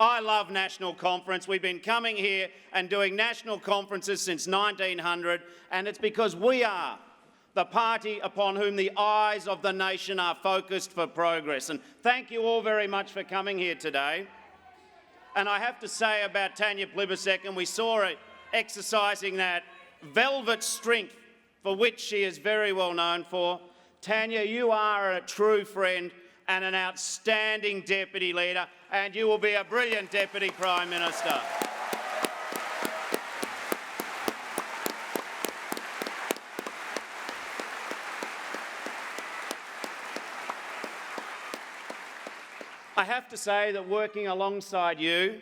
I love national conference. We've been coming here and doing national conferences since 1900, and it's because we are the party upon whom the eyes of the nation are focused for progress. And thank you all very much for coming here today. And I have to say about Tanya Plibersek, and we saw her exercising that velvet strength for which she is very well known for. Tanya, you are a true friend and an outstanding Deputy Leader, and you will be a brilliant Deputy Prime Minister. I have to say that working alongside you,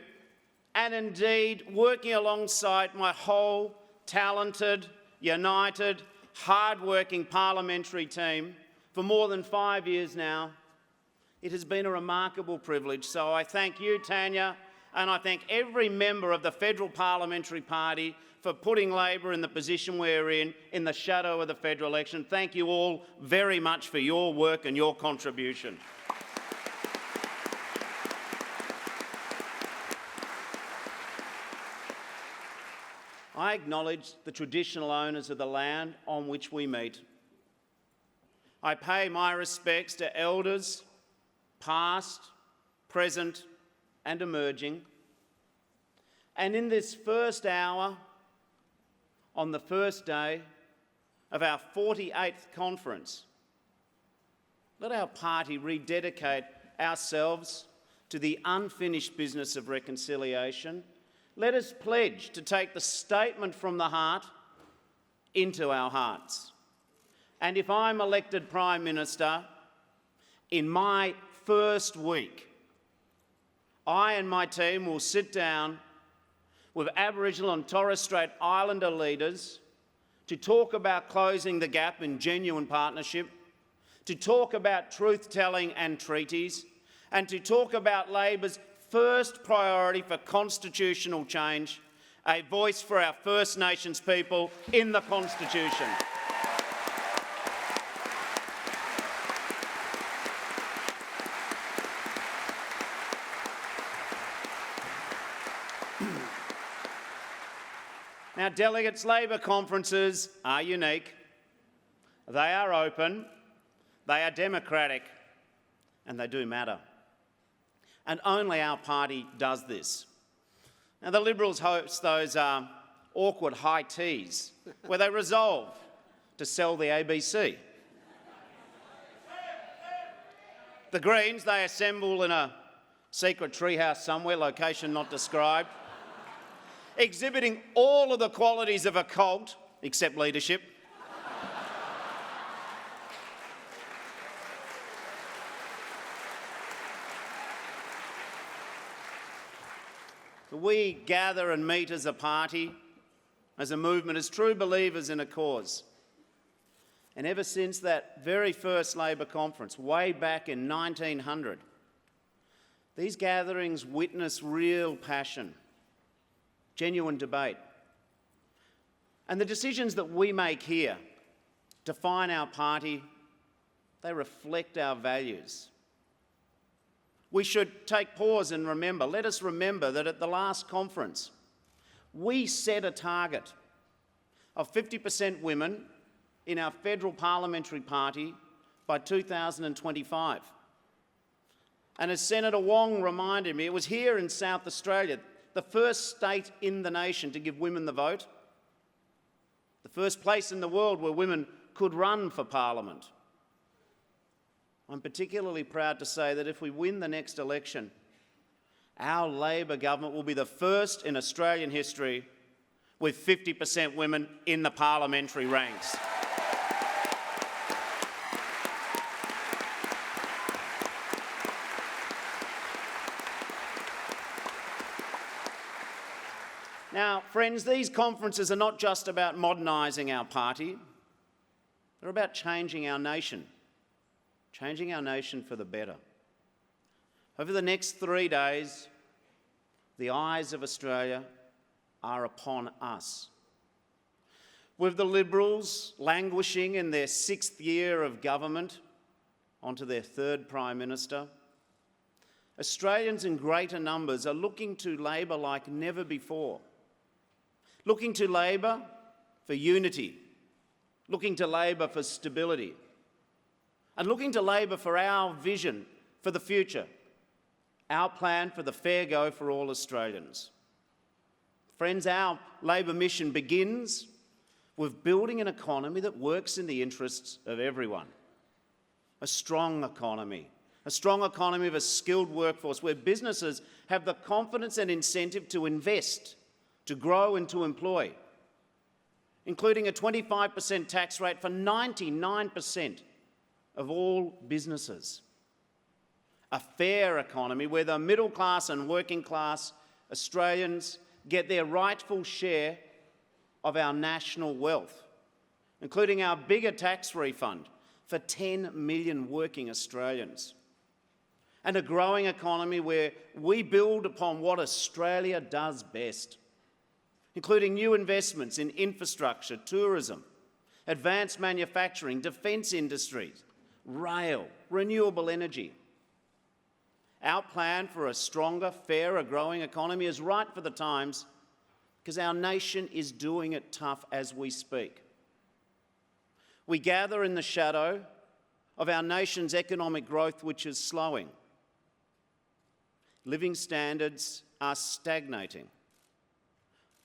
and indeed working alongside my whole talented, united, hard-working parliamentary team for more than 5 years now, it has been a remarkable privilege. So I thank you, Tanya, and I thank every member of the Federal Parliamentary Party for putting Labor in the position we're in the shadow of the federal election. Thank you all very much for your work and your contribution. I acknowledge the traditional owners of the land on which we meet. I pay my respects to elders, past, present and emerging. And in this first hour, on the first day of our 48th conference, let our party rededicate ourselves to the unfinished business of reconciliation. Let us pledge to take the statement from the heart into our hearts. And if I'm elected Prime Minister, in my first week, I and my team will sit down with Aboriginal and Torres Strait Islander leaders to talk about closing the gap in genuine partnership, to talk about truth-telling and treaties, and to talk about Labor's first priority for constitutional change, a voice for our First Nations people in the Constitution. Now, delegates, Labor conferences are unique, they are open, they are democratic, and they do matter. And only our party does this. Now, the Liberals host those awkward high teas where they resolve to sell the ABC. The Greens, they assemble in a secret treehouse somewhere, location not described, exhibiting all of the qualities of a cult, except leadership. We gather and meet as a party, as a movement, as true believers in a cause. And ever since that very first Labor conference, way back in 1900, these gatherings witness real passion, genuine debate. And the decisions that we make here define our party, they reflect our values. We should take pause and remember. Let us remember that at the last conference, we set a target of 50% women in our federal parliamentary party by 2025. And as Senator Wong reminded me, it was here in South Australia, the first state in the nation to give women the vote, the first place in the world where women could run for parliament. I'm particularly proud to say that if we win the next election, our Labor government will be the first in Australian history with 50% women in the parliamentary ranks. Now, friends, these conferences are not just about modernising our party, they're about changing our nation for the better. Over the next 3 days, the eyes of Australia are upon us. With the Liberals languishing in their 6th year of government onto their 3rd Prime Minister, Australians in greater numbers are looking to Labor like never before. Looking to Labor for unity, looking to Labor for stability, and looking to Labor for our vision for the future, our plan for the fair go for all Australians. Friends, our Labor mission begins with building an economy that works in the interests of everyone. A strong economy of a skilled workforce where businesses have the confidence and incentive to invest, to grow and to employ, including a 25% tax rate for 99% of all businesses. A fair economy where the middle class and working class Australians get their rightful share of our national wealth, including our bigger tax refund for 10 million working Australians. And a growing economy where we build upon what Australia does best, including new investments in infrastructure, tourism, advanced manufacturing, defence industries, rail, renewable energy. Our plan for a stronger, fairer, growing economy is right for the times because our nation is doing it tough as we speak. We gather in the shadow of our nation's economic growth, which is slowing. Living standards are stagnating.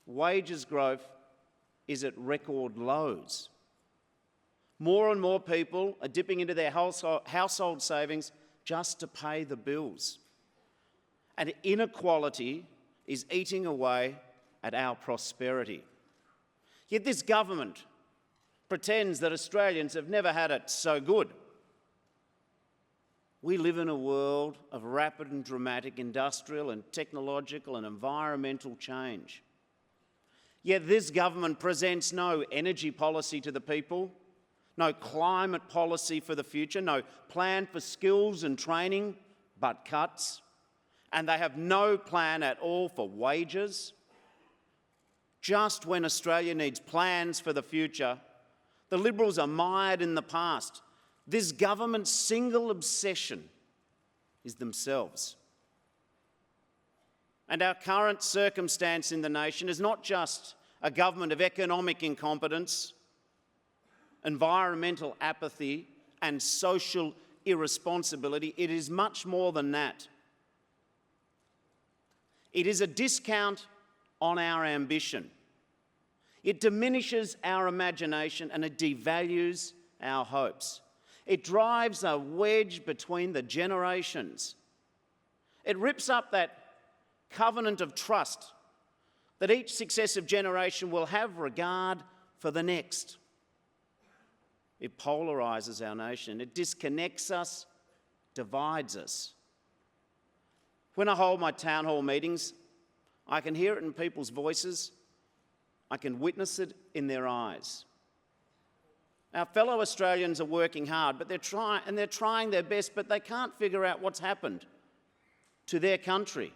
Wages growth is at record lows. More and more people are dipping into their household savings just to pay the bills. And inequality is eating away at our prosperity. Yet this government pretends that Australians have never had it so good. We live in a world of rapid and dramatic industrial and technological and environmental change. Yet this government presents no energy policy to the people, no climate policy for the future, no plan for skills and training, but cuts. And they have no plan at all for wages. Just when Australia needs plans for the future, the Liberals are mired in the past. This government's single obsession is themselves. And our current circumstance in the nation is not just a government of economic incompetence, environmental apathy, and social irresponsibility. It is much more than that. It is a discount on our ambition. It diminishes our imagination and it devalues our hopes. It drives a wedge between the generations. It rips up that covenant of trust that each successive generation will have regard for the next. It polarises our nation. It disconnects us, divides us. When I hold my town hall meetings, I can hear it in people's voices. I can witness it in their eyes. Our fellow Australians are working hard, but they're trying their best, but they can't figure out what's happened to their country.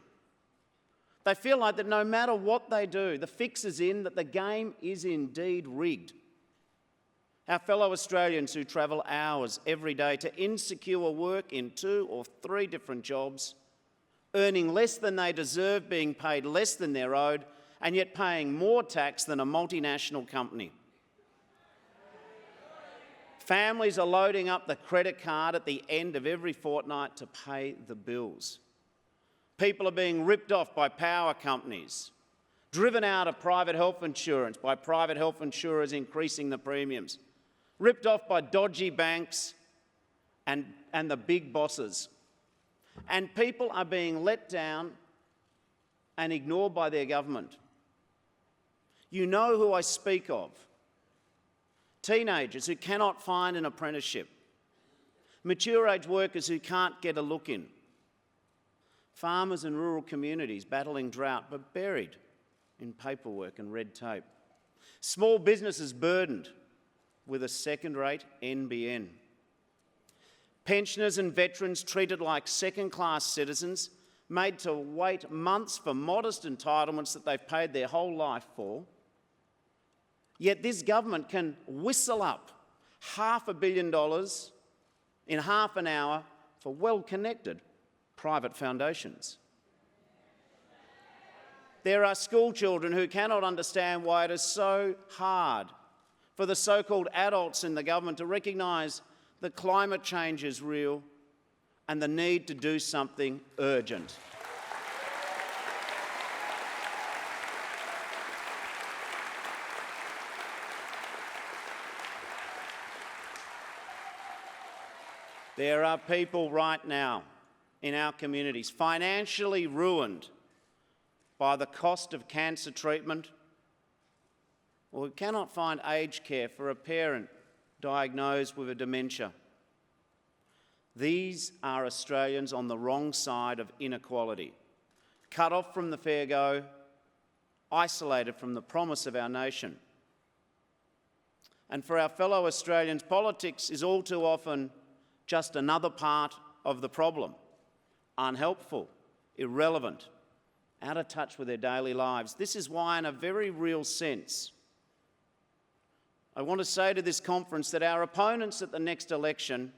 They feel like that no matter what they do, the fix is in, that the game is indeed rigged. Our fellow Australians who travel hours every day to insecure work in 2 or 3 different jobs, earning less than they deserve, being paid less than they're owed, and yet paying more tax than a multinational company. Families are loading up the credit card at the end of every fortnight to pay the bills. People are being ripped off by power companies, driven out of private health insurance by private health insurers increasing the premiums, ripped off by dodgy banks and the big bosses. And people are being let down and ignored by their government. You know who I speak of. Teenagers who cannot find an apprenticeship. Mature age workers who can't get a look in. Farmers in rural communities battling drought but buried in paperwork and red tape. Small businesses burdened with a second-rate NBN. Pensioners and veterans treated like second-class citizens, made to wait months for modest entitlements that they've paid their whole life for. Yet this government can whistle up $500 million in half an hour for well-connected, private foundations. There are school children who cannot understand why it is so hard for the so-called adults in the government to recognise that climate change is real and the need to do something urgent. There are people right now in our communities financially ruined by the cost of cancer treatment, or who cannot find aged care for a parent diagnosed with a dementia. These are Australians on the wrong side of inequality, cut off from the fair go, isolated from the promise of our nation. And for our fellow Australians, politics is all too often just another part of the problem, unhelpful, irrelevant, out of touch with their daily lives. This is why, in a very real sense, I want to say to this conference that our opponents at the next election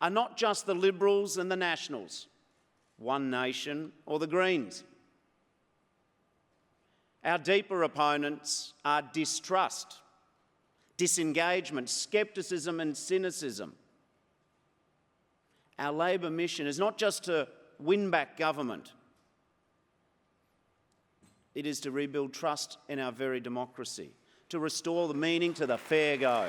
are not just the Liberals and the Nationals, One Nation or the Greens. Our deeper opponents are distrust, disengagement, scepticism and cynicism. Our Labor mission is not just to win back government, it is to rebuild trust in our very democracy, to restore the meaning to the fair go.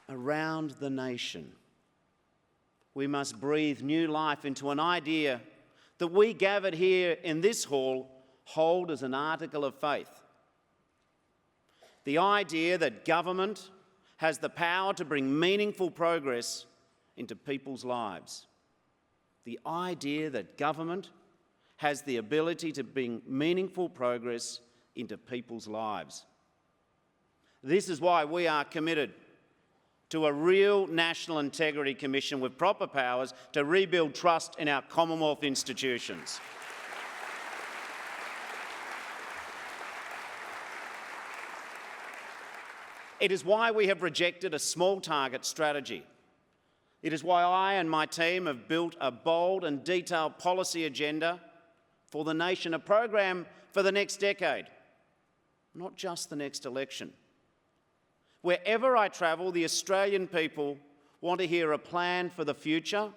Around the nation, we must breathe new life into an idea that we gathered here in this hall hold as an article of faith. The idea that government has the power to bring meaningful progress into people's lives. The idea that government has the ability to bring meaningful progress into people's lives. This is why we are committed to a real National Integrity Commission with proper powers to rebuild trust in our Commonwealth institutions. It is why we have rejected a small target strategy. It is why I and my team have built a bold and detailed policy agenda for the nation, a program for the next decade, not just the next election. Wherever I travel, the Australian people want to hear a plan for the future,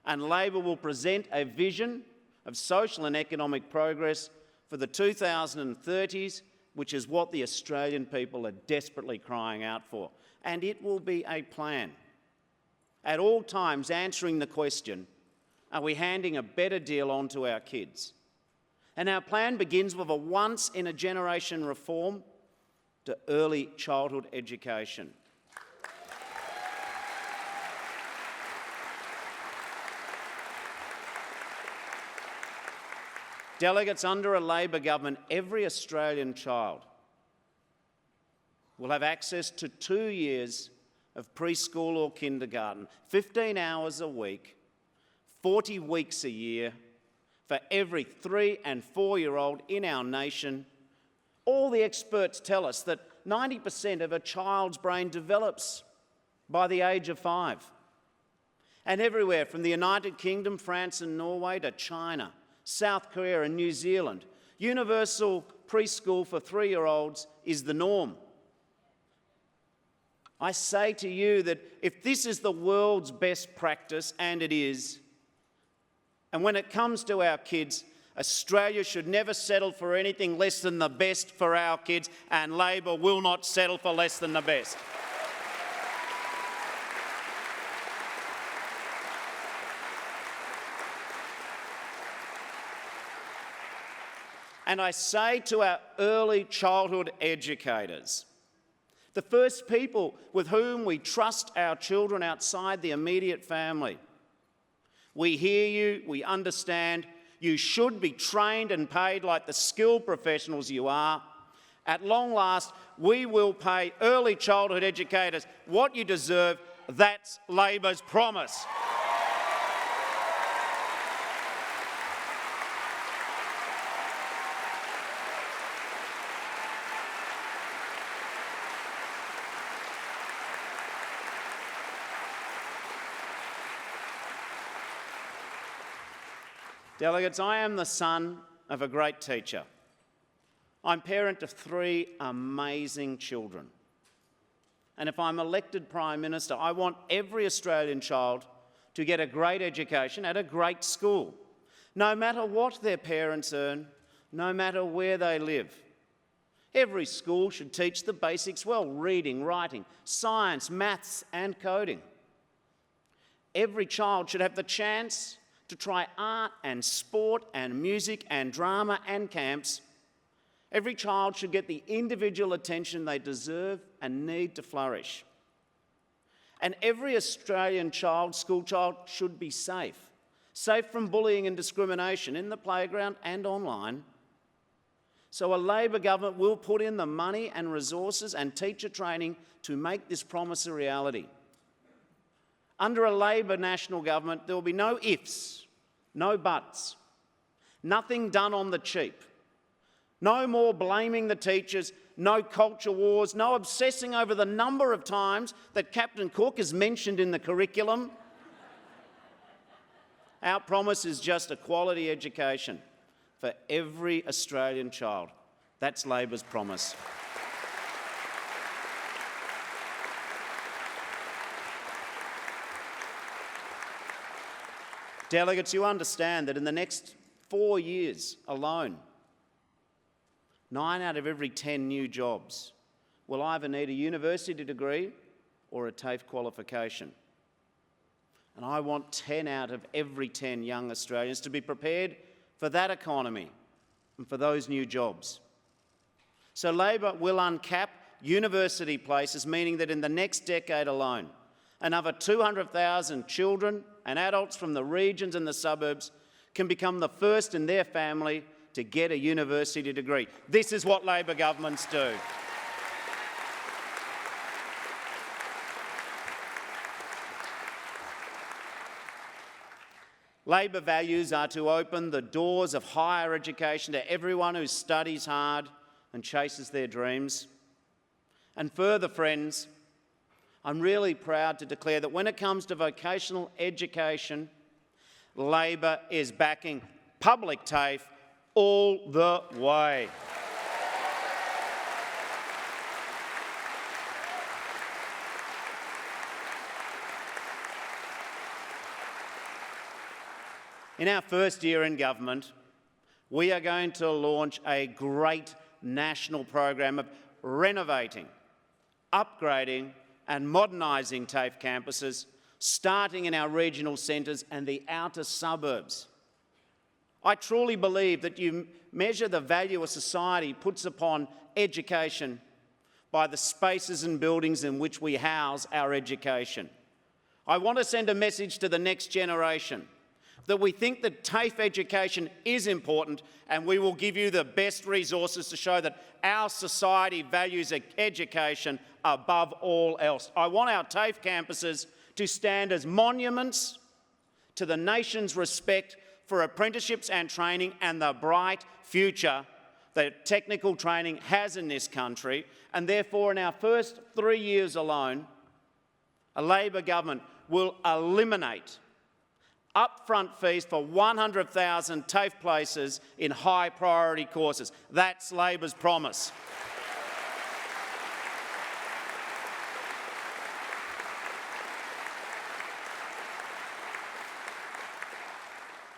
and Labor will present a vision of social and economic progress for the 2030s, which is what the Australian people are desperately crying out for. And it will be a plan, at all times answering the question, are we handing a better deal on to our kids? And our plan begins with a once-in-a-generation reform to early childhood education. Delegates, under a Labor government, every Australian child will have access to 2 years of preschool or kindergarten, 15 hours a week, 40 weeks a year, for every 3- and 4-year-old in our nation. All the experts tell us that 90% of a child's brain develops by the age of 5. And everywhere from the United Kingdom, France and Norway to China, South Korea and New Zealand, universal preschool for 3-year-olds is the norm. I say to you that if this is the world's best practice, and it is, and when it comes to our kids, Australia should never settle for anything less than the best for our kids, and Labor will not settle for less than the best. And I say to our early childhood educators, the first people with whom we trust our children outside the immediate family, we hear you, we understand, you should be trained and paid like the skilled professionals you are. At long last, we will pay early childhood educators what you deserve. That's Labor's promise. Delegates, I am the son of a great teacher. I'm parent of 3 amazing children. And if I'm elected Prime Minister, I want every Australian child to get a great education at a great school, no matter what their parents earn, no matter where they live. Every school should teach the basics well: reading, writing, science, maths and coding. Every child should have the chance to try art and sport and music and drama and camps. Every child should get the individual attention they deserve and need to flourish. And every Australian child, school child, should be safe from bullying and discrimination in the playground and online. So a Labor government will put in the money and resources and teacher training to make this promise a reality. Under a Labor national government, there will be no ifs, no buts, nothing done on the cheap, no more blaming the teachers, no culture wars, no obsessing over the number of times that Captain Cook is mentioned in the curriculum. Our promise is just a quality education for every Australian child. That's Labor's promise. Delegates, you understand that in the next 4 years alone, 9 out of every 10 new jobs will either need a university degree or a TAFE qualification. And I want 10 out of every 10 young Australians to be prepared for that economy and for those new jobs. So Labor will uncap university places, meaning that in the next decade alone, another 200,000 children and adults from the regions and the suburbs can become the first in their family to get a university degree. This is what Labor governments do. Labor values are to open the doors of higher education to everyone who studies hard and chases their dreams. And further, friends, I'm really proud to declare that when it comes to vocational education, Labor is backing public TAFE all the way. In our first year in government, we are going to launch a great national program of renovating, upgrading and modernising TAFE campuses, starting in our regional centres and the outer suburbs. I truly believe that you measure the value a society puts upon education by the spaces and buildings in which we house our education. I want to send a message to the next generation that we think that TAFE education is important, and we will give you the best resources to show that our society values education above all else. I want our TAFE campuses to stand as monuments to the nation's respect for apprenticeships and training and the bright future that technical training has in this country. And therefore, in our first 3 years alone, a Labor government will eliminate upfront fees for 100,000 TAFE places in high priority courses. That's Labor's promise.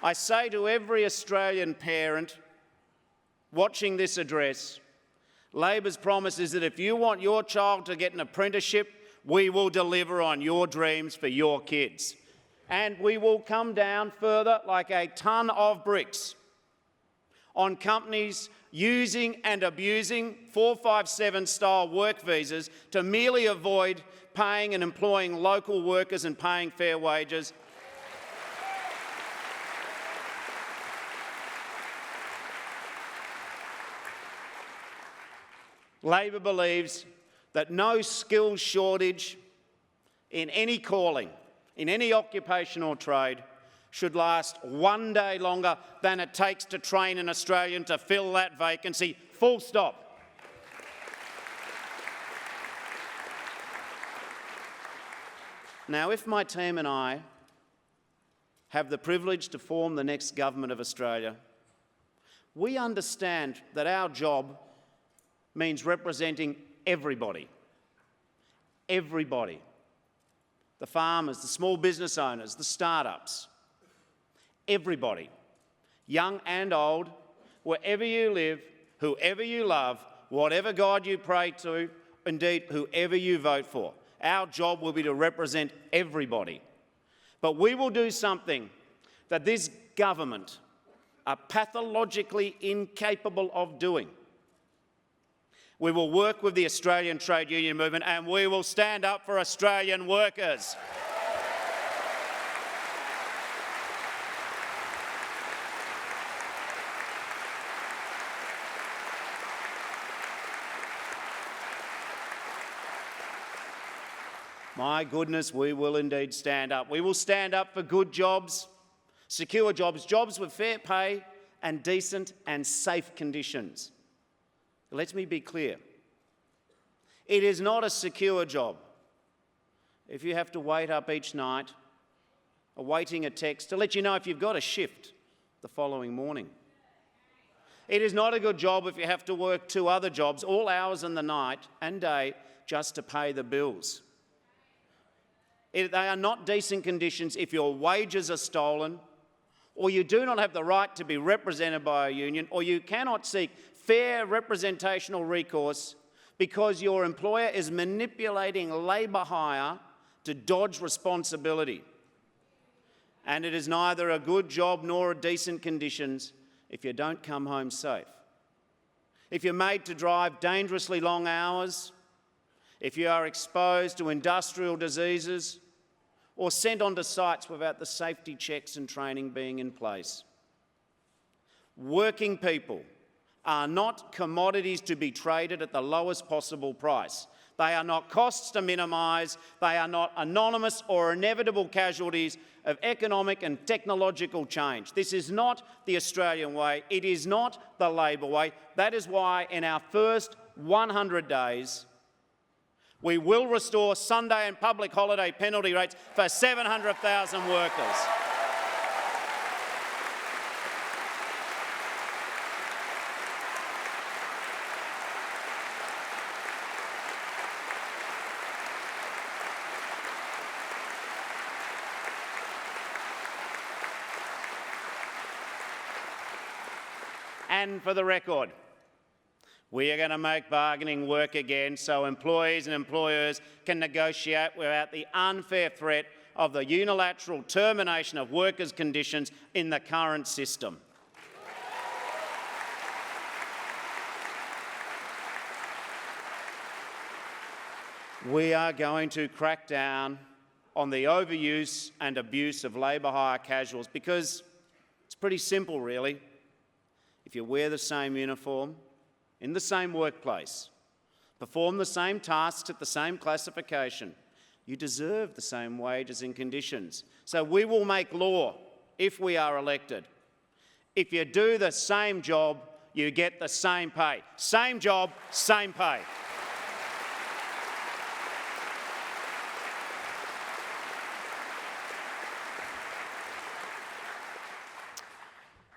I say to every Australian parent watching this address, Labor's promise is that if you want your child to get an apprenticeship, we will deliver on your dreams for your kids. And we will come down further like a ton of bricks on companies using and abusing 457-style work visas to merely avoid paying and employing local workers and paying fair wages. Labor believes that no skills shortage in any calling, in any occupation or trade, should last 1 day longer than it takes to train an Australian to fill that vacancy, full stop. Now, if my team and I have the privilege to form the next government of Australia, we understand that our job means representing everybody. Everybody. The farmers, the small business owners, the startups. Everybody. Young and old, wherever you live, whoever you love, whatever God you pray to, indeed whoever you vote for. Our job will be to represent everybody. But we will do something that this government are pathologically incapable of doing. We will work with the Australian trade union movement and we will stand up for Australian workers. My goodness, we will indeed stand up. We will stand up for good jobs, secure jobs, jobs with fair pay and decent and safe conditions. Let me be clear. It is not a secure job if you have to wait up each night, awaiting a text to let you know if you've got a shift the following morning. It is not a good job if you have to work 2 other jobs all hours in the night and day just to pay the bills. They are not decent conditions if your wages are stolen, or you do not have the right to be represented by a union, or you cannot seek fair representational recourse because your employer is manipulating labour hire to dodge responsibility. And it is neither a good job nor a decent conditions if you don't come home safe. If you're made to drive dangerously long hours, if you are exposed to industrial diseases, or sent onto sites without the safety checks and training being in place. Working people are not commodities to be traded at the lowest possible price. They are not costs to minimise. They are not anonymous or inevitable casualties of economic and technological change. This is not the Australian way. It is not the Labor way. That is why in our first 100 days, we will restore Sunday and public holiday penalty rates for 700,000 workers. And for the record, we are going to make bargaining work again so employees and employers can negotiate without the unfair threat of the unilateral termination of workers' conditions in the current system. We are going to crack down on the overuse and abuse of labour hire casuals because it's pretty simple, really. If you wear the same uniform, in the same workplace, perform the same tasks at the same classification, you deserve the same wages and conditions. So we will make law if we are elected. If you do the same job, you get the same pay. Same job, same pay.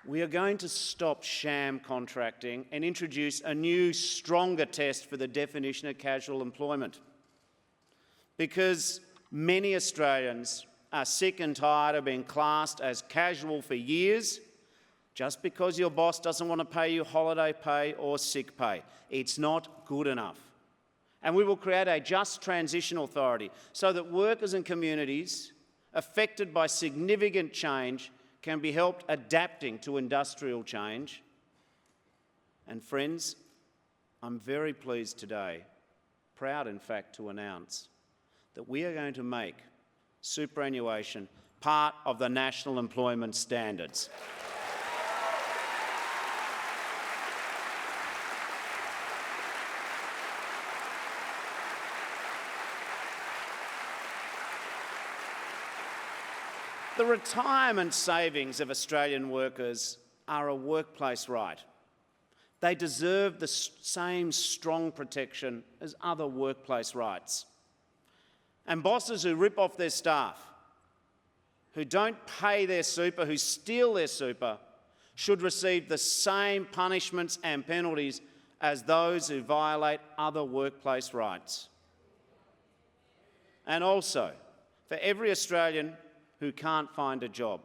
We are going to stop sham contracting and introduce a new, stronger test for the definition of casual employment. Because many Australians are sick and tired of being classed as casual for years just because your boss doesn't want to pay you holiday pay or sick pay. It's not good enough. And we will create a just transition authority so that workers and communities affected by significant change can be helped adapting to industrial change. And friends, I'm very pleased today, proud in fact to announce that we are going to make superannuation part of the National Employment Standards. The retirement savings of Australian workers are a workplace right. They deserve the same strong protection as other workplace rights. And bosses who rip off their staff, who don't pay their super, who steal their super, should receive the same punishments and penalties as those who violate other workplace rights. And also, for every Australian who can't find a job,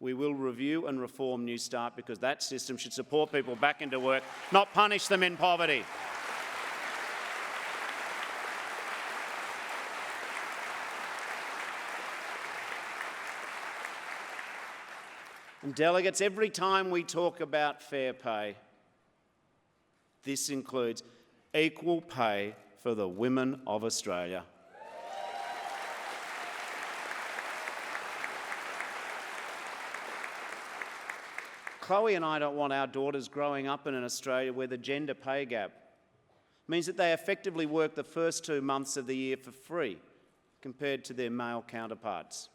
we will review and reform New Start, because that system should support people back into work, not punish them in poverty. And delegates, every time we talk about fair pay, this includes equal pay for the women of Australia. Chloe and I don't want our daughters growing up in an Australia where the gender pay gap means that they effectively work the first 2 months of the year for free compared to their male counterparts.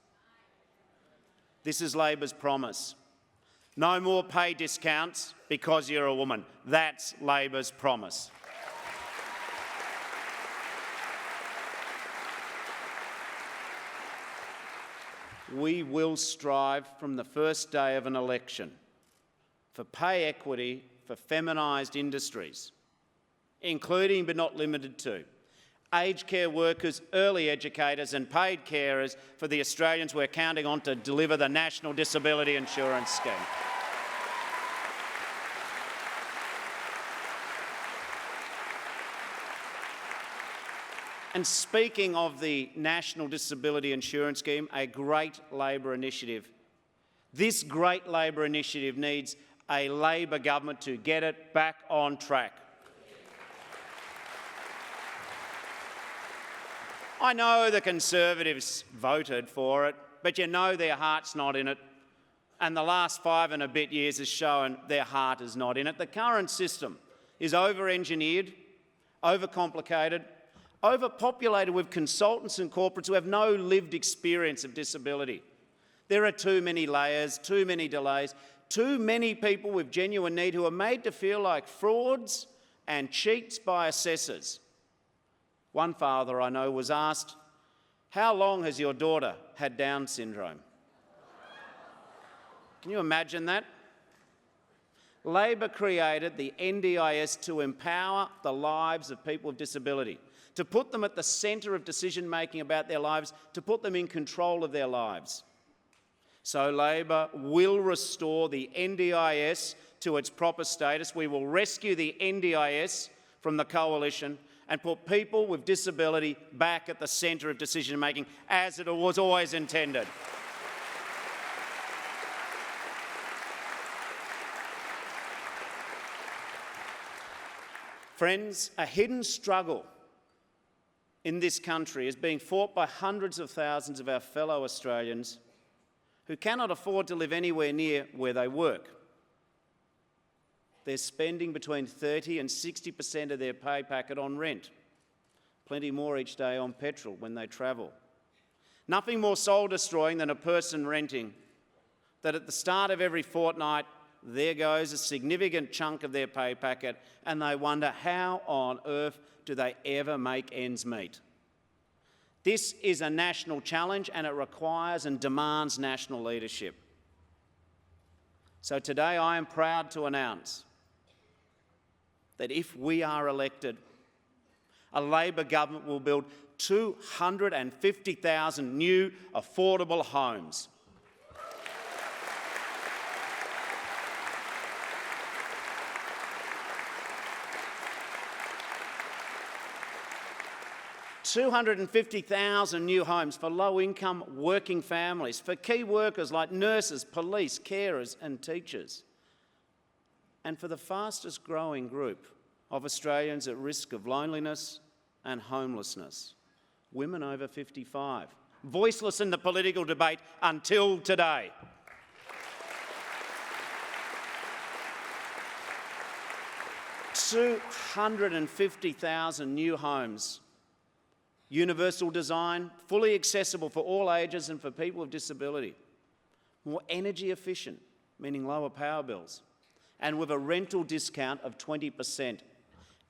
This is Labor's promise. No more pay discounts because you're a woman. That's Labor's promise. We will strive from the first day of an election for pay equity for feminised industries, including but not limited to aged care workers, early educators and paid carers for the Australians we're counting on to deliver the National Disability Insurance Scheme. And speaking of the National Disability Insurance Scheme, a great Labor initiative, this great Labor initiative needs a Labor government to get it back on track. I know the Conservatives voted for it, but you know their heart's not in it. And the last 5 and a bit years has shown their heart is not in it. The current system is over-engineered, over-complicated, overpopulated with consultants and corporates who have no lived experience of disability. There are too many layers, too many delays, too many people with genuine need who are made to feel like frauds and cheats by assessors. One father I know was asked, "How long has your daughter had Down syndrome?" Can you imagine that? Labor created the NDIS to empower the lives of people with disability, to put them at the centre of decision-making about their lives, to put them in control of their lives. So Labor will restore the NDIS to its proper status. We will rescue the NDIS from the coalition and put people with disability back at the centre of decision-making, as it was always intended. Friends, a hidden struggle in this country is being fought by hundreds of thousands of our fellow Australians who cannot afford to live anywhere near where they work. They're spending between 30% and 60% of their pay packet on rent, plenty more each day on petrol when they travel. Nothing more soul-destroying than a person renting that at the start of every fortnight there goes a significant chunk of their pay packet and they wonder how on earth do they ever make ends meet. This is a national challenge and it requires and demands national leadership. So today I am proud to announce that if we are elected, a Labor government will build 250,000 new affordable homes. $250,000 new homes for low-income working families, for key workers like nurses, police, carers and teachers, and for the fastest growing group of Australians at risk of loneliness and homelessness, women over 55, voiceless in the political debate until today. $250,000 new homes, universal design, fully accessible for all ages and for people with disability, more energy efficient, meaning lower power bills, and with a rental discount of 20%.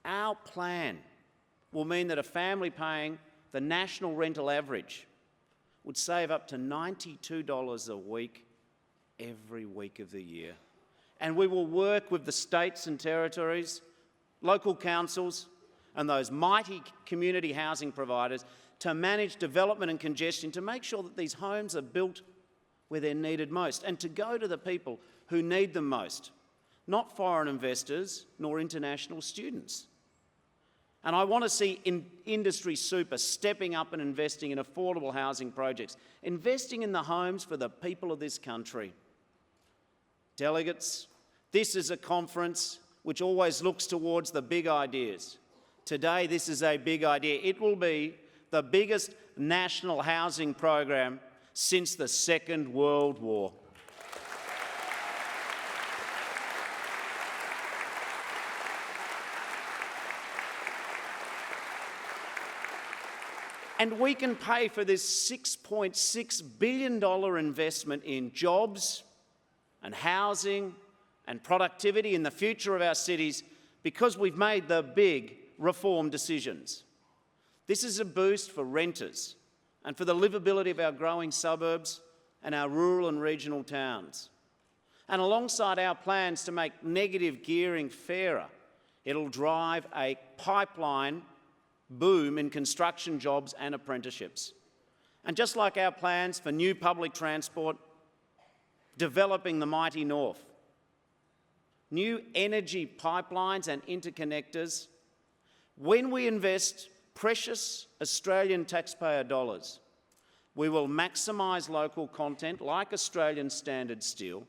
Our plan will mean that a family paying the national rental average would save up to $92 a week every week of the year. And we will work with the states and territories, local councils, and those mighty community housing providers to manage development and congestion to make sure that these homes are built where they're needed most and to go to the people who need them most, not foreign investors nor international students. And I want to see industry super stepping up and investing in affordable housing projects, investing in the homes for the people of this country. Delegates, this is a conference which always looks towards the big ideas. Today, this is a big idea. It will be the biggest national housing program since the Second World War. And we can pay for this $6.6 billion investment in jobs and housing and productivity in the future of our cities because we've made the big reform decisions. This is a boost for renters and for the livability of our growing suburbs and our rural and regional towns. And alongside our plans to make negative gearing fairer, it'll drive a pipeline boom in construction jobs and apprenticeships. And just like our plans for new public transport, developing the mighty north, new energy pipelines and interconnectors, when we invest precious Australian taxpayer dollars, we will maximise local content like Australian standard steel.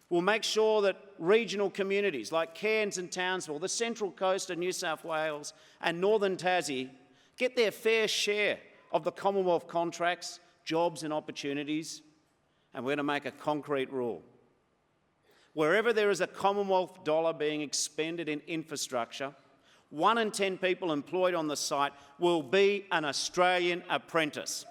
We'll make sure that regional communities like Cairns and Townsville, the Central Coast of New South Wales and Northern Tassie get their fair share of the Commonwealth contracts, jobs and opportunities. And we're going to make a concrete rule. Wherever there is a Commonwealth dollar being expended in infrastructure, 1 in 10 people employed on the site will be an Australian apprentice.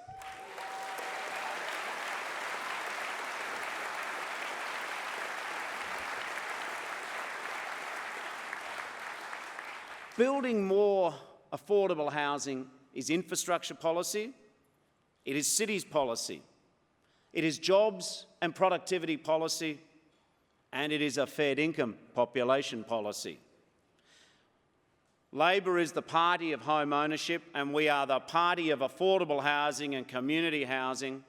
Building more affordable housing is infrastructure policy, it is cities policy, it is jobs and productivity policy, and it is a fair income population policy. Labor is the party of home ownership, and we are the party of affordable housing and community housing,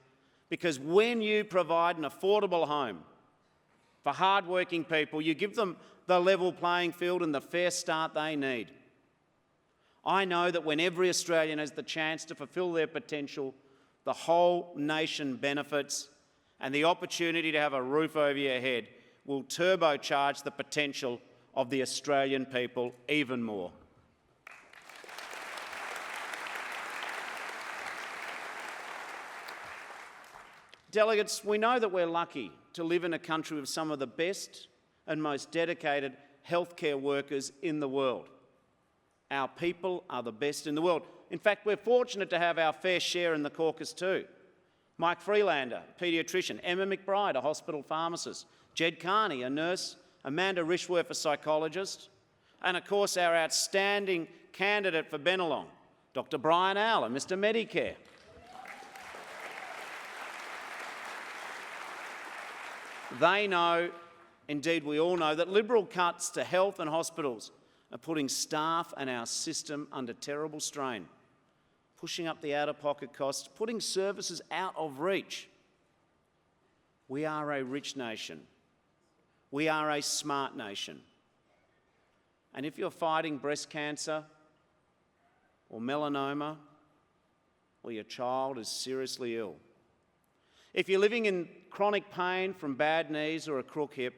because when you provide an affordable home for hard-working people, you give them the level playing field and the fair start they need. I know that when every Australian has the chance to fulfil their potential, the whole nation benefits, and the opportunity to have a roof over your head will turbocharge the potential of the Australian people even more. Delegates, we know that we're lucky to live in a country with some of the best and most dedicated healthcare workers in the world. Our people are the best in the world. In fact, we're fortunate to have our fair share in the caucus too. Mike Freelander, a paediatrician, Emma McBride, a hospital pharmacist, Jed Carney, a nurse, Amanda Rishworth, a psychologist, and of course our outstanding candidate for Bennelong, Dr. Brian Allen, Mr. Medicare. They know, indeed we all know, that Liberal cuts to health and hospitals are putting staff and our system under terrible strain, pushing up the out-of-pocket costs, putting services out of reach. We are a rich nation. We are a smart nation. And if you're fighting breast cancer or melanoma, or your child is seriously ill, if you're living in chronic pain from bad knees or a crook hip,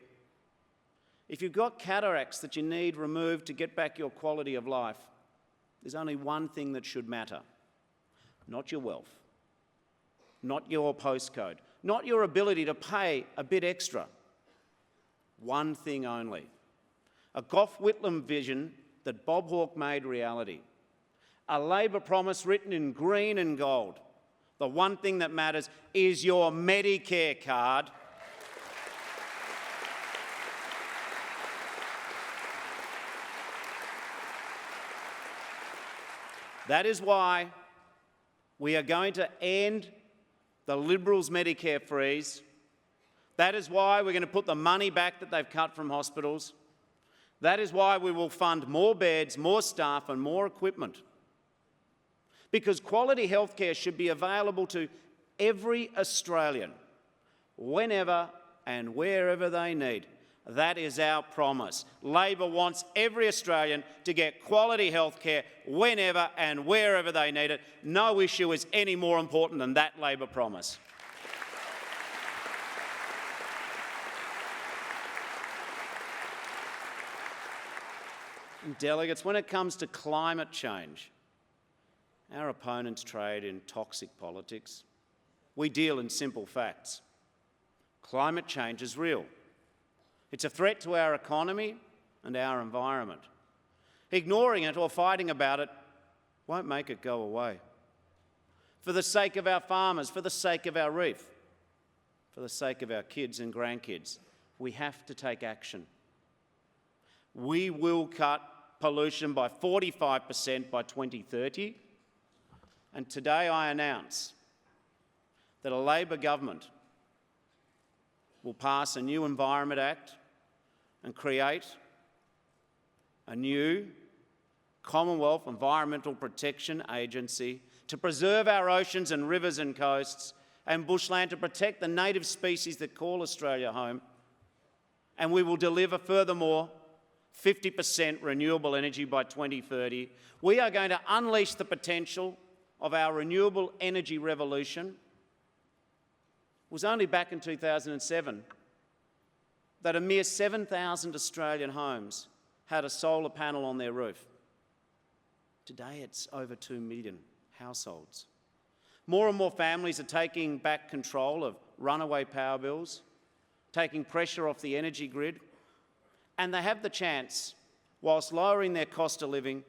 if you've got cataracts that you need removed to get back your quality of life, there's only one thing that should matter. Not your wealth, not your postcode, not your ability to pay a bit extra. One thing only. A Gough Whitlam vision that Bob Hawke made reality. A Labor promise written in green and gold. The one thing that matters is your Medicare card. That is why we are going to end the Liberals' Medicare freeze. That is why we're going to put the money back that they've cut from hospitals. That is why we will fund more beds, more staff and more equipment. Because quality healthcare should be available to every Australian, whenever and wherever they need. That is our promise. Labor wants every Australian to get quality healthcare whenever and wherever they need it. No issue is any more important than that Labor promise. And delegates, when it comes to climate change, our opponents trade in toxic politics. We deal in simple facts. Climate change is real. It's a threat to our economy and our environment. Ignoring it or fighting about it won't make it go away. For the sake of our farmers, for the sake of our reef, for the sake of our kids and grandkids, we have to take action. We will cut pollution by 45% by 2030. And today I announce that a Labor government will pass a new Environment Act and create a new Commonwealth Environmental Protection Agency to preserve our oceans and rivers and coasts and bushland, to protect the native species that call Australia home. And we will deliver, furthermore, 50% renewable energy by 2030. We are going to unleash the potential of our renewable energy revolution. It was only back in 2007 that a mere 7,000 Australian homes had a solar panel on their roof. Today it's over 2 million households. More and more families are taking back control of runaway power bills, taking pressure off the energy grid, and they have the chance, whilst lowering their cost of living,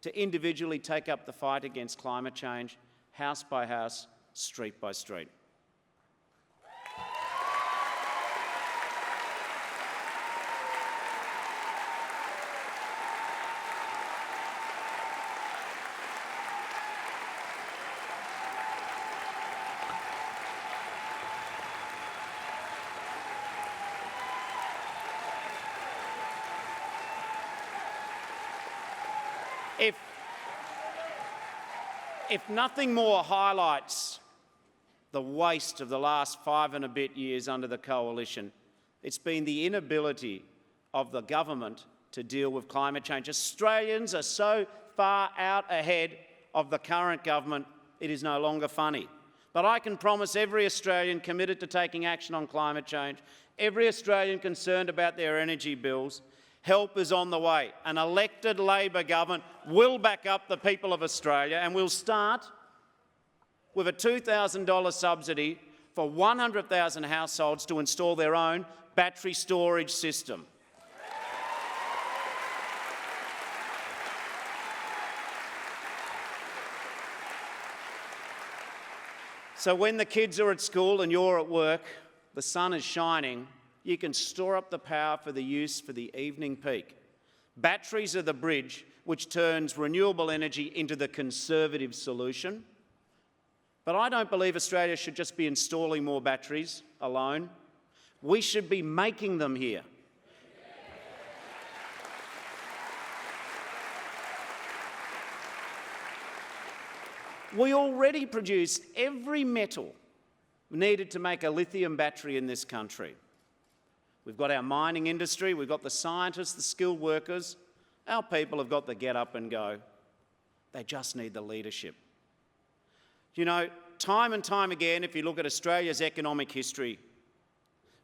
to individually take up the fight against climate change, house by house, street by street. If nothing more highlights the waste of the last 5 and a bit years under the coalition, it's been the inability of the government to deal with climate change. Australians are so far out ahead of the current government, it is no longer funny. But I can promise every Australian committed to taking action on climate change, every Australian concerned about their energy bills, help is on the way. An elected Labor government will back up the people of Australia, and we'll start with a $2,000 subsidy for 100,000 households to install their own battery storage system. So when the kids are at school and you're at work, the sun is shining, you can store up the power for the use for the evening peak. Batteries are the bridge which turns renewable energy into the conservative solution. But I don't believe Australia should just be installing more batteries alone. We should be making them here. We already produce every metal needed to make a lithium battery in this country. We've got our mining industry, we've got the scientists, the skilled workers. Our people have got the get up and go. They just need the leadership. You know, time and time again, if you look at Australia's economic history,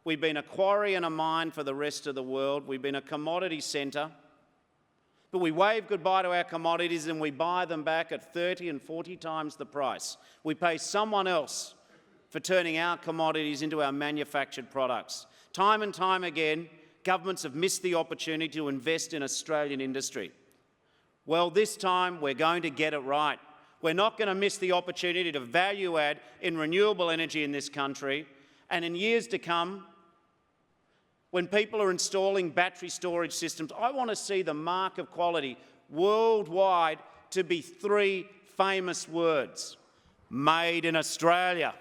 we've been a quarry and a mine for the rest of the world. We've been a commodity centre. But we wave goodbye to our commodities and we buy them back at 30 and 40 times the price. We pay someone else for turning our commodities into our manufactured products. Time and time again, governments have missed the opportunity to invest in Australian industry. Well, this time we're going to get it right. We're not going to miss the opportunity to value add in renewable energy in this country. And in years to come, when people are installing battery storage systems, I want to see the mark of quality worldwide to be 3 famous words: made in Australia.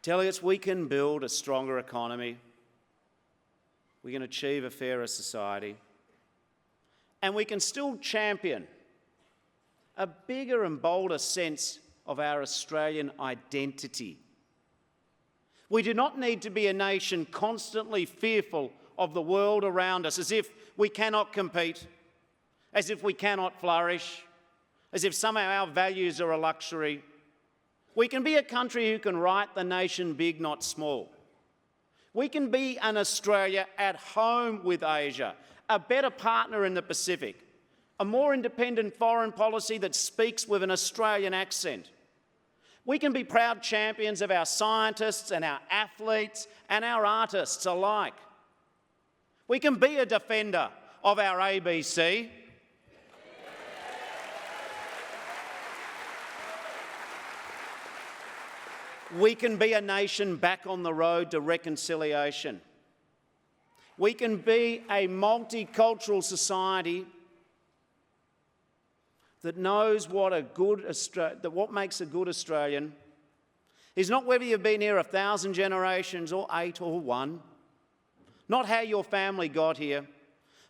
Delegates, we can build a stronger economy. We can achieve a fairer society. And we can still champion a bigger and bolder sense of our Australian identity. We do not need to be a nation constantly fearful of the world around us, as if we cannot compete, as if we cannot flourish, as if somehow our values are a luxury. We can be a country who can write the nation big, not small. We can be an Australia at home with Asia, a better partner in the Pacific, a more independent foreign policy that speaks with an Australian accent. We can be proud champions of our scientists and our athletes and our artists alike. We can be a defender of our ABC. We can be a nation back on the road to reconciliation. We can be a multicultural society that knows what makes a good Australian is not whether you've been here 1,000 generations or 8 or 1, not how your family got here,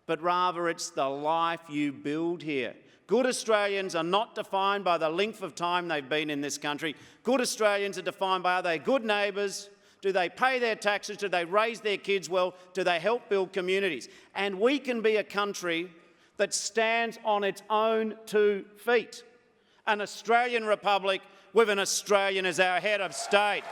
but rather it's the life you build here. Good Australians are not defined by the length of time they've been in this country. Good Australians are defined by, are they good neighbours? Do they pay their taxes? Do they raise their kids well? Do they help build communities? And we can be a country that stands on its own 2 feet. An Australian republic with an Australian as our head of state.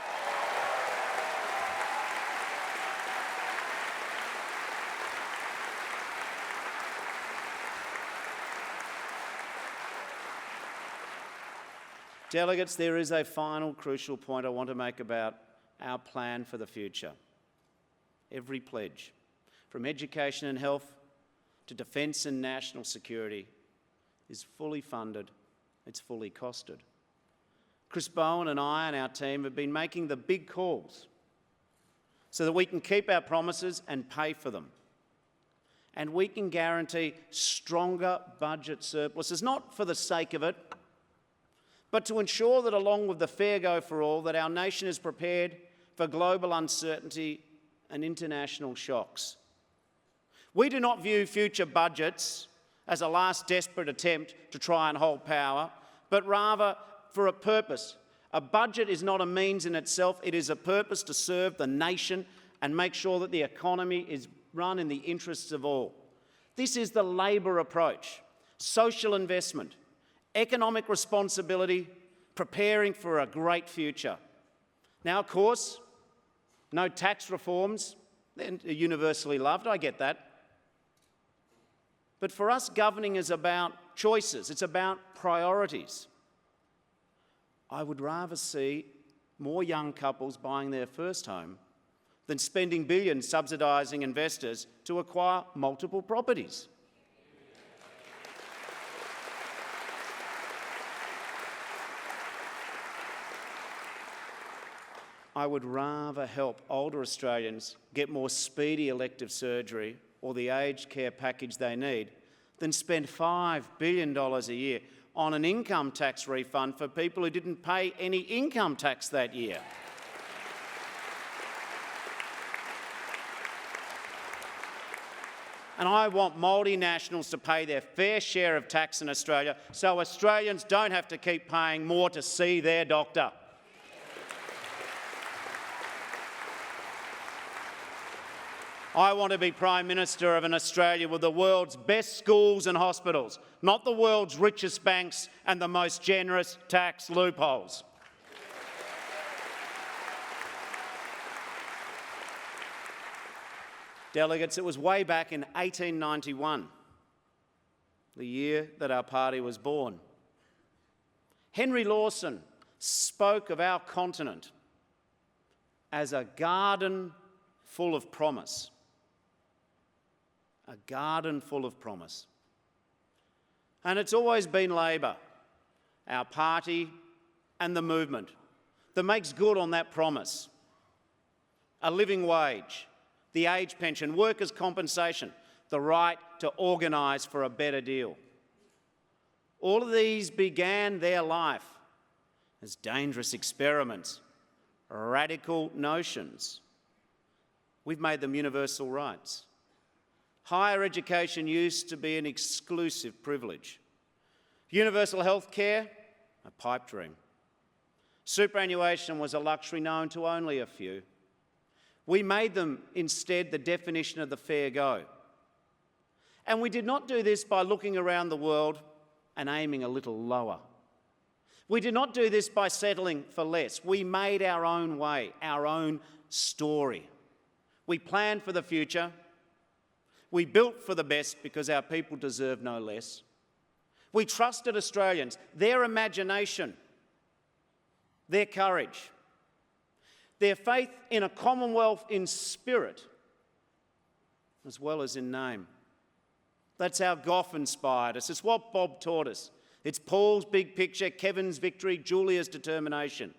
Delegates, there is a final crucial point I want to make about our plan for the future. Every pledge, from education and health to defence and national security, is fully funded, it's fully costed. Chris Bowen and I and our team have been making the big calls so that we can keep our promises and pay for them. And we can guarantee stronger budget surpluses, not for the sake of it, but to ensure that along with the fair go for all, that our nation is prepared for global uncertainty and international shocks. We do not view future budgets as a last desperate attempt to try and hold power, but rather for a purpose. A budget is not a means in itself, it is a purpose to serve the nation and make sure that the economy is run in the interests of all. This is the Labor approach: social investment, economic responsibility, preparing for a great future. Now, of course, no tax reforms, they're universally loved, I get that. But for us, governing is about choices, it's about priorities. I would rather see more young couples buying their first home than spending billions subsidising investors to acquire multiple properties. I would rather help older Australians get more speedy elective surgery or the aged care package they need than spend $5 billion a year on an income tax refund for people who didn't pay any income tax that year. And I want multinationals to pay their fair share of tax in Australia so Australians don't have to keep paying more to see their doctor. I want to be Prime Minister of an Australia with the world's best schools and hospitals, not the world's richest banks and the most generous tax loopholes. Delegates, it was way back in 1891, the year that our party was born. Henry Lawson spoke of our continent as a garden full of promise. A garden full of promise. And it's always been Labor, our party and the movement, that makes good on that promise. A living wage, the age pension, workers' compensation, the right to organise for a better deal. All of these began their life as dangerous experiments radical notions. We've made them universal rights. Higher education used to be an exclusive privilege. Universal health care, a pipe dream. Superannuation was a luxury known to only a few. We made them instead the definition of the fair go. And we did not do this by looking around the world and aiming a little lower. We did not do this by settling for less. We made our own way, our own story. We planned for the future. We built for the best because our people deserve no less. We trusted Australians, their imagination, their courage, their faith in a Commonwealth in spirit as well as in name. That's how Gough inspired us. It's what Bob taught us. It's Paul's big picture, Kevin's victory, Julia's determination.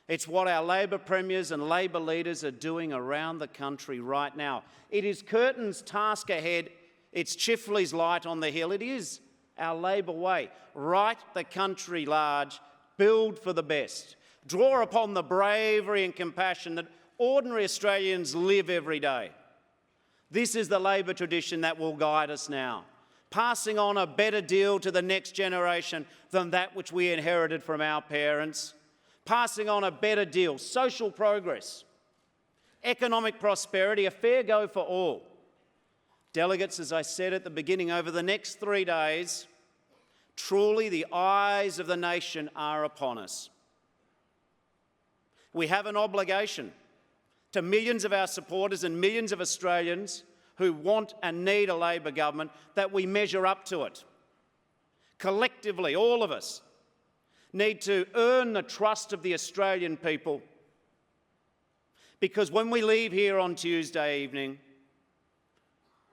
It's what our Labor premiers and Labor leaders are doing around the country right now. It is Curtin's task ahead. It's Chifley's light on the hill. It is our Labor way. Right the country large, build for the best. Draw upon the bravery and compassion that ordinary Australians live every day. This is the Labor tradition that will guide us now, passing on a better deal to the next generation than that which we inherited from our parents, passing on a better deal, social progress, economic prosperity, a fair go for all. Delegates, as I said at the beginning, over the next 3 days, truly the eyes of the nation are upon us. We have an obligation to millions of our supporters and millions of Australians who want and need a Labor government that we measure up to it. Collectively, all of us need to earn the trust of the Australian people, because when we leave here on Tuesday evening,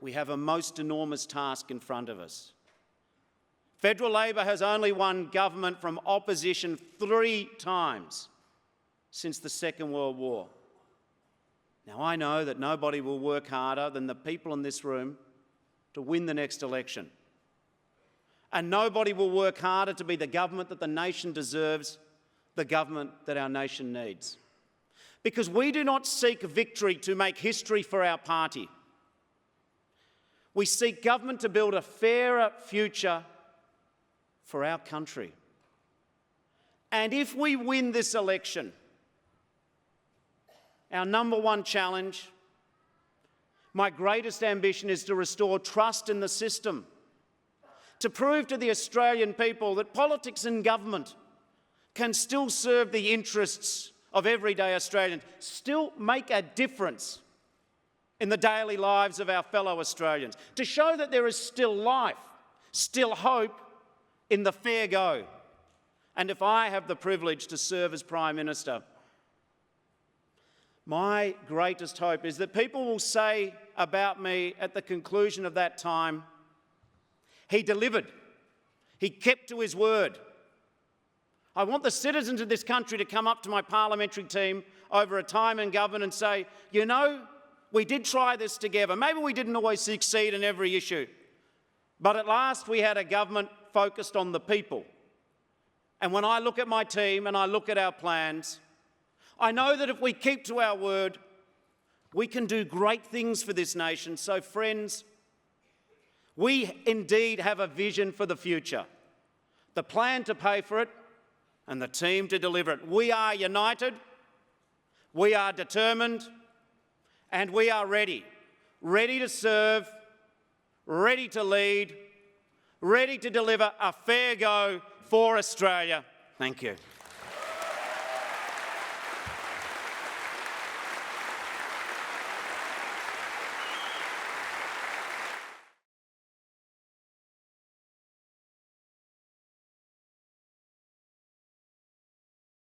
we have a most enormous task in front of us. Federal Labor has only won government from opposition 3 times since the Second World War. Now, I know that nobody will work harder than the people in this room to win the next election. And nobody will work harder to be the government that the nation deserves, the government that our nation needs. Because we do not seek victory to make history for our party. We seek government to build a fairer future for our country. And if we win this election, our number one challenge, my greatest ambition, is to restore trust in the system, to prove to the Australian people that politics and government can still serve the interests of everyday Australians, still make a difference in the daily lives of our fellow Australians, to show that there is still life, still hope in the fair go. And if I have the privilege to serve as Prime Minister, my greatest hope is that people will say about me at the conclusion of that time, he delivered, he kept to his word. I want the citizens of this country to come up to my parliamentary team over a time in government and say, you know, we did try this together. Maybe we didn't always succeed in every issue, but at last we had a government focused on the people. And when I look at my team and I look at our plans, I know that if we keep to our word, we can do great things for this nation. So, friends, we indeed have a vision for the future, the plan to pay for it and the team to deliver it. We are united, we are determined, and we are ready. Ready to serve, ready to lead, ready to deliver a fair go for Australia. Thank you.